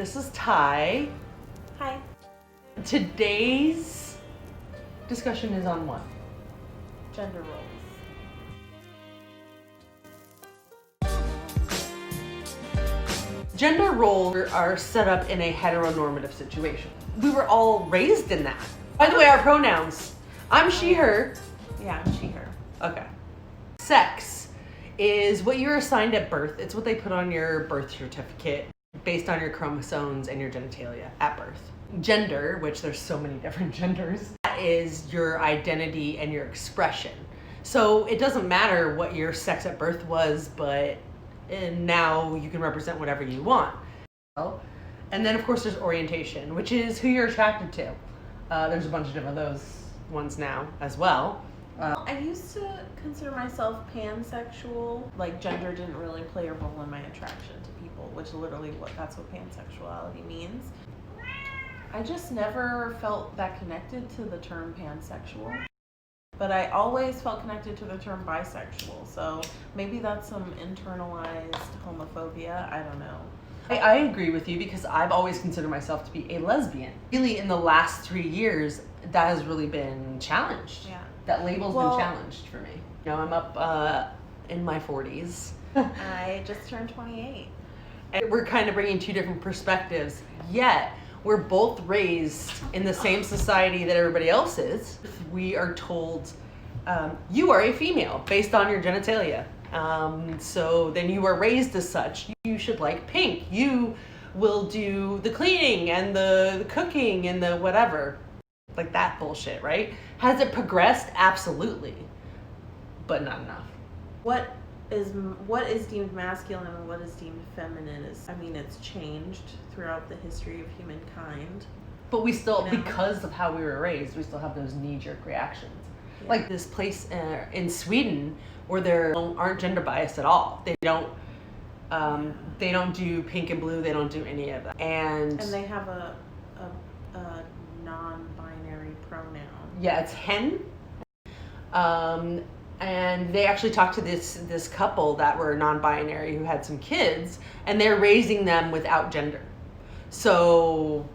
This is Ty. Hi. Today's discussion is on what? Gender roles. Gender roles are set up in a heteronormative situation. We were all raised in that. By the way, our pronouns. I'm she, her. Yeah, I'm she, her. Okay. Sex is what you're assigned at birth. It's what they put on your birth certificate based on your chromosomes and your genitalia at birth. Gender, which there's so many different genders, that is your identity and your expression. So it doesn't matter what your sex at birth was, but now you can represent whatever you want. And then of course there's orientation, which is who you're attracted to. There's a bunch of different those ones now as well. I used to consider myself pansexual. Like, gender didn't really play a role in my attraction to people, which literally that's what pansexuality means. I just never felt that connected to the term pansexual. But I always felt connected to the term bisexual. So maybe that's some internalized homophobia. I don't know. I agree with you because I've always considered myself to be a lesbian. Really, in the last 3 years, that has really been challenged. Yeah. That label's been challenged for me. You know, I'm up in my 40s. I just turned 28. And we're kind of bringing two different perspectives, yet we're both raised in the same society that everybody else is. We are told, you are a female based on your genitalia. So then you are raised as such. You should like pink. You will do the cleaning and the cooking and the whatever. Like that bullshit, right? Has it progressed? Absolutely. But not enough. What is deemed masculine and what is deemed feminine it's changed throughout the history of humankind. But we still, because of how we were raised, we still have those knee-jerk reactions. Yeah. Like this place in Sweden where there aren't gender biased at all. They don't do pink and blue. They don't do any of that. And they have a non-binary pronoun. Yeah, it's hen. And they actually talked to this couple that were non-binary who had some kids, and they're raising them without gender. So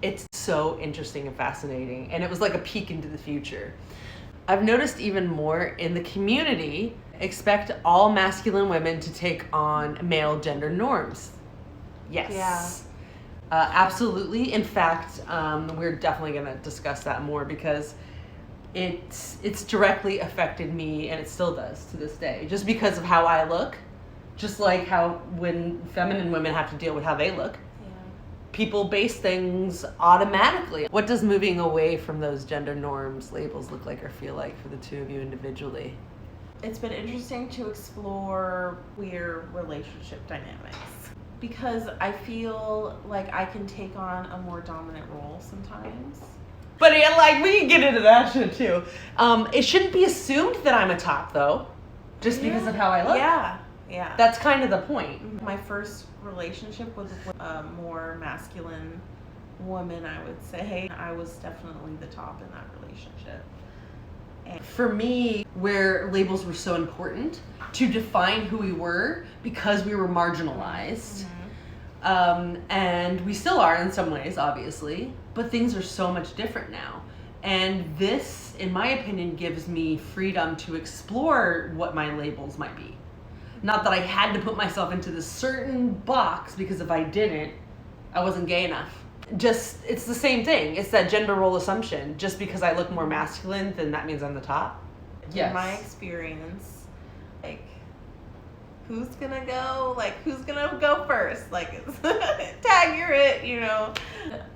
it's so interesting and fascinating, and it was like a peek into the future. I've noticed even more in the community, expect all masculine women to take on male gender norms. Yes. Yeah. Absolutely. In fact, we're definitely going to discuss that more because it's directly affected me, and it still does to this day, just because of how I look, just like how when feminine women have to deal with how they look. People base things automatically. What does moving away from those gender norms, labels look like or feel like for the two of you individually? It's been interesting to explore queer relationship dynamics because I feel like I can take on a more dominant role sometimes. But yeah, like, we can get into that shit too. It shouldn't be assumed that I'm a top though, just because of how I look. Yeah. That's kind of the point. My first relationship was with a more masculine woman, I would say. I was definitely the top in that relationship. And for me, where labels were so important to define who we were because we were marginalized, and we still are in some ways, obviously, but things are so much different now. And this, in my opinion, gives me freedom to explore what my labels might be. Not that I had to put myself into this certain box, because if I didn't, I wasn't gay enough. Just, it's the same thing. It's that gender role assumption. Just because I look more masculine, then that means I'm the top. Yes. In my experience, like, who's gonna go first? Like, it's tag, you're it, you know.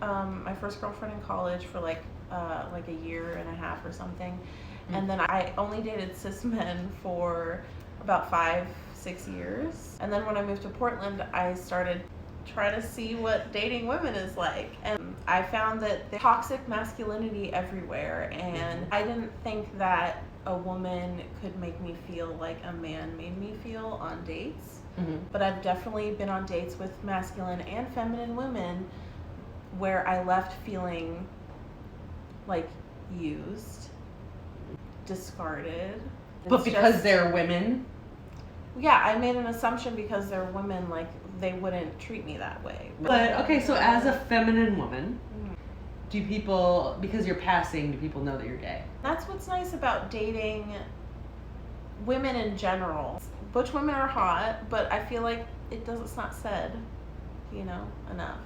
My first girlfriend in college for like a year and a half or something. And then I only dated cis men for about 5-6 years. And then when I moved to Portland, I started trying to see what dating women is like. And I found that there's toxic masculinity everywhere. And I didn't think that a woman could make me feel like a man made me feel on dates. But I've definitely been on dates with masculine and feminine women where I left feeling like used, discarded. But because they're women? Yeah, I made an assumption because they're women, like they wouldn't treat me that way. But okay, so as a feminine woman, do people, because you're passing, do people know that you're gay? That's what's nice about dating women in general. Butch women are hot, but I feel like it's not said, enough.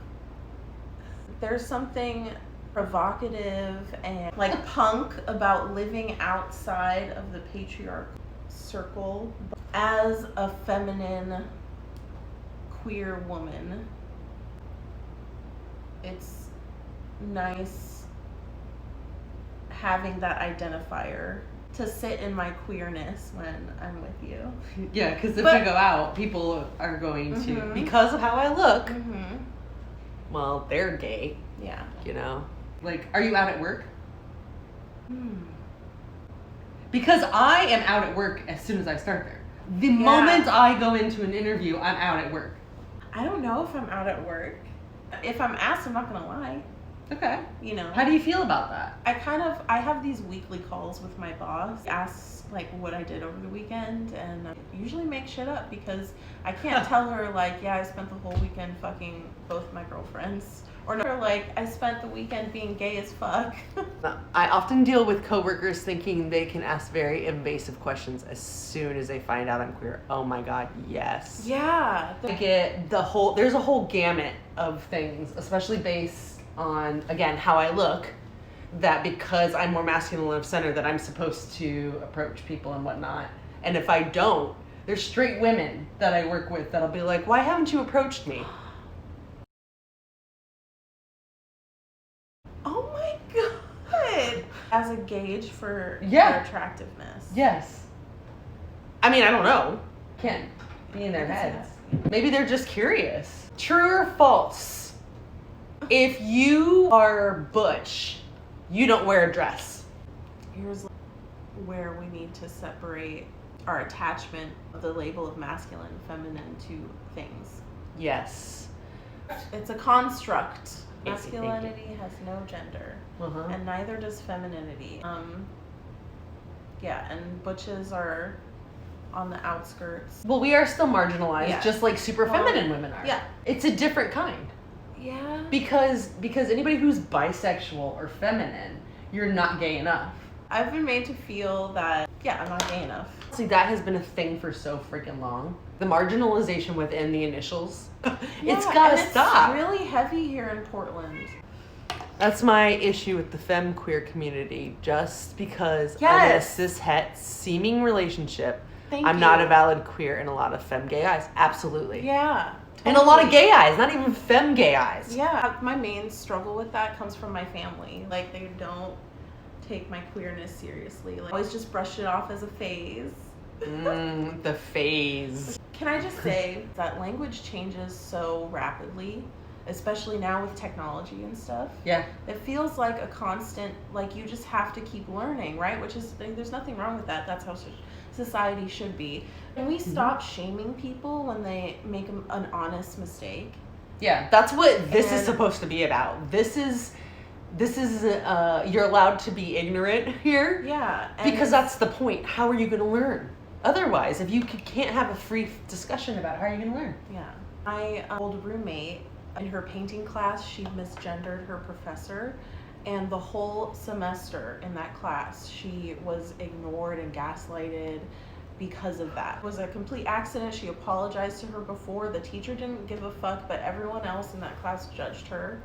There's something provocative and like punk about living outside of the patriarchal circle. As a feminine queer woman, it's nice having that identifier to sit in my queerness when I'm with you. Yeah, because if we go out, people are going to, because of how I look, well, they're gay. Yeah. Like, are you out at work? Because I am out at work as soon as I start there. The moment I go into an interview, I'm out at work. I don't know if I'm out at work. If I'm asked, I'm not gonna lie. Okay. How do you feel about that? I have these weekly calls with my boss. Asks like what I did over the weekend, and I usually make shit up because I can't tell her like, yeah, I spent the whole weekend fucking both my girlfriends. Or like, I spent the weekend being gay as fuck. I often deal with coworkers thinking they can ask very invasive questions as soon as they find out I'm queer. Oh my God, yes. Yeah. I get there's a whole gamut of things, especially based on, again, how I look, that because I'm more masculine and centered that I'm supposed to approach people and whatnot. And if I don't, there's straight women that I work with that'll be like, why haven't you approached me? Oh my God. As a gauge for Yeah. attractiveness. Yes. I mean, I don't know. Can't be in their heads. Maybe they're just curious. True or false? If you are butch, you don't wear a dress. Here's where we need to separate our attachment of the label of masculine and feminine to things. Yes. It's a construct. Masculinity has no gender, Uh-huh. and neither does femininity. And butches are on the outskirts. Well, we are still marginalized, Yeah. just like super feminine women are. Yeah. It's a different kind. Yeah. Because anybody who's bisexual or feminine, you're not gay enough. I've been made to feel that, I'm not gay enough. See, that has been a thing for so freaking long. The marginalization within the initials. It's gotta stop. It's really heavy here in Portland. That's my issue with the femme queer community. Just because I'm in a cis-het seeming relationship, I'm not a valid queer in a lot of femme gay eyes. Absolutely. Yeah. And a lot of gay eyes, not even femme gay eyes. Yeah. My main struggle with that comes from my family. Like, they don't take my queerness seriously. Like, always just brush it off as a phase. The phase. Can I just say that language changes so rapidly, especially now with technology and stuff. Yeah. It feels like a constant, like you just have to keep learning, right? Which is, there's nothing wrong with that. That's how society should be. Can we stop shaming people when they make an honest mistake? Yeah, that's what this is supposed to be about. This is you're allowed to be ignorant here. Yeah. Because that's the point. How are you going to learn? Otherwise, if you can't have a free discussion about it, how are you going to learn? Yeah. My old roommate, in her painting class, she misgendered her professor. And the whole semester in that class, she was ignored and gaslighted because of that. It was a complete accident. She apologized to her before. The teacher didn't give a fuck, but everyone else in that class judged her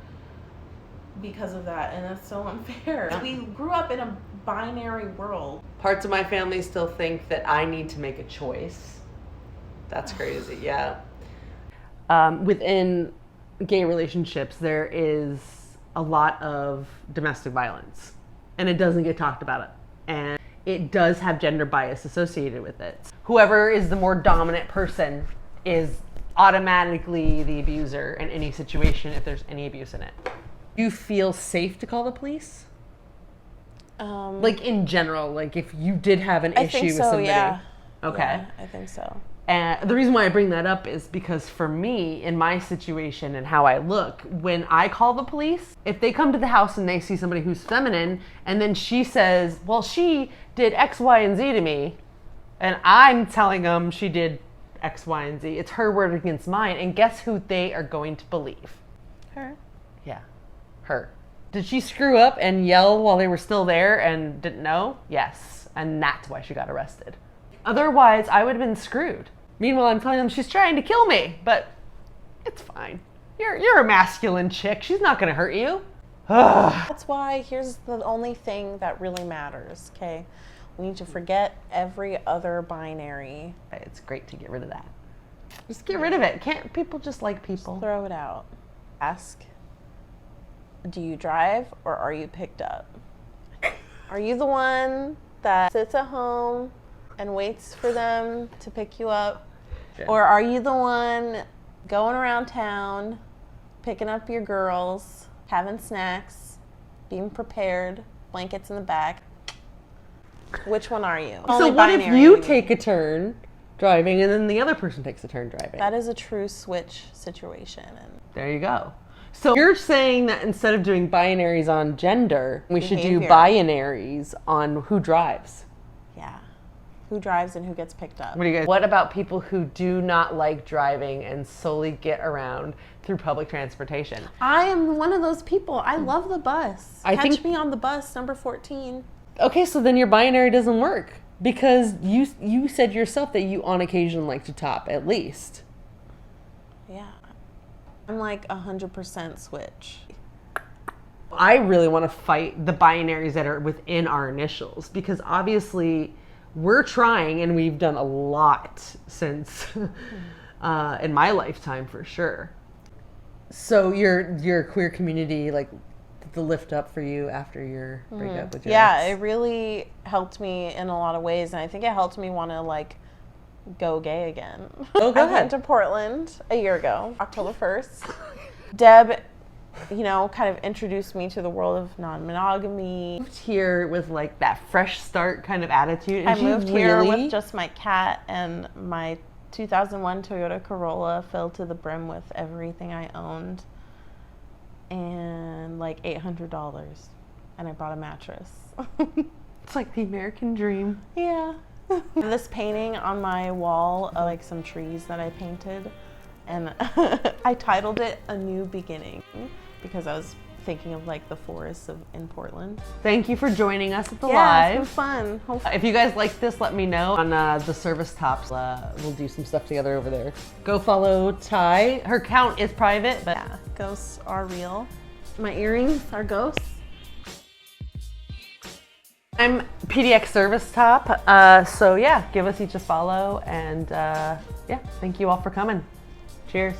because of that, and that's so unfair. Yeah. We grew up in a binary world. Parts of my family still think that I need to make a choice. That's crazy, yeah. Within gay relationships, there is a lot of domestic violence, and it doesn't get talked about it. And it does have gender bias associated with it. Whoever is the more dominant person is automatically the abuser in any situation if there's any abuse in it. Do you feel safe to call the police? Like in general, like if you did have an issue with somebody. Yeah. Okay. Yeah, I think so. And the reason why I bring that up is because for me, in my situation and how I look, when I call the police, if they come to the house and they see somebody who's feminine, and then she says, well, she did X, Y, and Z to me, and I'm telling them she did X, Y, and Z. It's her word against mine. And guess who they are going to believe? Her. Yeah, her. Did she screw up and yell while they were still there and didn't know? Yes. And that's why she got arrested. Otherwise, I would have been screwed. Meanwhile, I'm telling them she's trying to kill me, but it's fine. You're a masculine chick. She's not going to hurt you. That's why here's the only thing that really matters, okay? We need to forget every other binary. It's great to get rid of that. Just get rid of it. Can't people just like people? Throw it out. Ask, do you drive or are you picked up? Are you the one that sits at home and waits for them to pick you up? Yeah. Or are you the one going around town, picking up your girls, having snacks, being prepared, blankets in the back? Which one are you? So Only what if binary. you take a turn driving and then the other person takes a turn driving? That is a true switch situation. And There you go. So you're saying that instead of doing binaries on gender, we should do Behavior. binaries on who drives. yeah, who drives and who gets picked up? What do you guys? What about people who do not like driving and solely get around through public transportation? I am one of those people. I love the bus. I Catch think- me on the bus, number 14. Okay, so then your binary doesn't work because you said yourself that you on occasion like to top at least. Yeah. I'm like 100% switch. I really want to fight the binaries that are within our initials because obviously we're trying and we've done a lot since in my lifetime for sure. So your queer community, like, the lift up for you after your breakup with your Yeah, ex? it really helped me in a lot of ways, and I think it helped me want to like go gay again. Oh, go I ahead. went to Portland a year ago, October 1st. Deb, kind of introduced me to the world of non-monogamy. Moved here with like that fresh start kind of attitude. And I she moved here really- with just my cat and my 2001 Toyota Corolla filled to the brim with everything I owned and like $800. And I brought a mattress. It's like the American dream. Yeah. This painting on my wall of like some trees that I painted, and I titled it A New Beginning because I was thinking of like the forests in Portland. Thank you for joining us at the Yeah, it's been live. fun. If you guys like this, let me know on the service tops. We'll do some stuff together over there. Go follow Ty. Her account is private, but Yeah, ghosts are real. My earrings are ghosts. I'm PDX Service Top. So yeah, give us each a follow, and yeah, thank you all for coming. Cheers.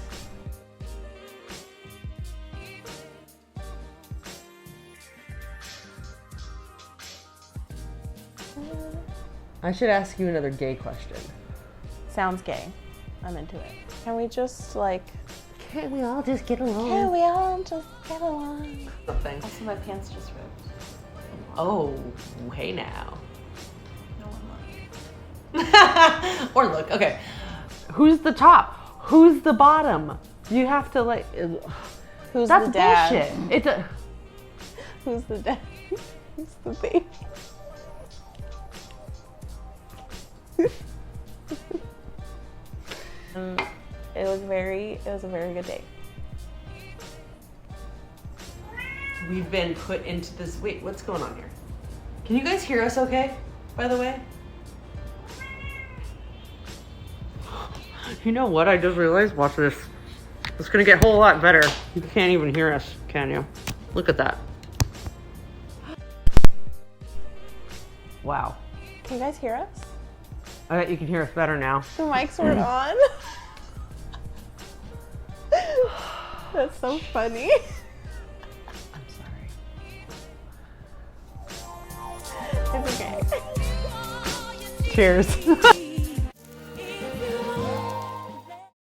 I should ask you another gay question. Sounds gay. I'm into it. Can we just like, Can't we all just get along? can we all just get along? Something. Also, my pants just ripped. Oh, hey now. No one look. Or look, okay. Who's the top? Who's the bottom? You have to like. Who's That's the dad? bullshit. It's a. Who's the dad? Who's the baby? It was a very good date. We've been put into this. Wait, what's going on here? Can you guys hear us okay, by the way? You know what? I just realized. Watch this. It's gonna get a whole lot better. You can't even hear us, can you? Look at that. Wow. Can you guys hear us? I bet you can hear us better now. The mics weren't on. That's so funny. I'm sorry. It's okay. Cheers.